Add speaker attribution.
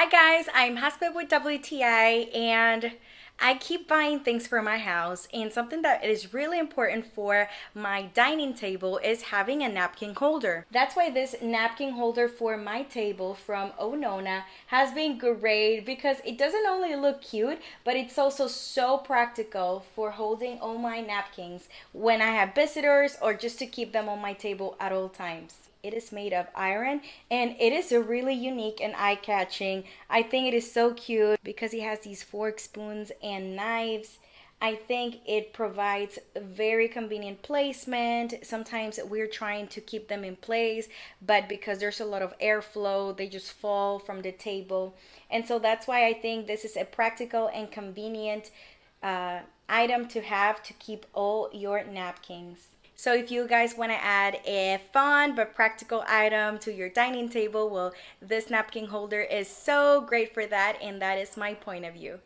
Speaker 1: Hi guys, I'm Hasbib with WTI and I keep buying things for my house, and something that is really important for my dining table is having a napkin holder. That's why this napkin holder for my table from OUNONA has been great because it doesn't only look cute, but it's also so practical for holding all my napkins when I have visitors or just to keep them on my table at all times. It is made of iron and it is a really unique and eye-catching. I think it is so cute because it has these forks, spoons, and knives. I think it provides a very convenient placement. Sometimes we're trying to keep them in place, but because there's a lot of airflow, they just fall from the table. And so that's why I think this is a practical and convenient item to have to keep all your napkins. So if you guys want to add a fun but practical item to your dining table, well, this napkin holder is so great for that, and that is my point of view.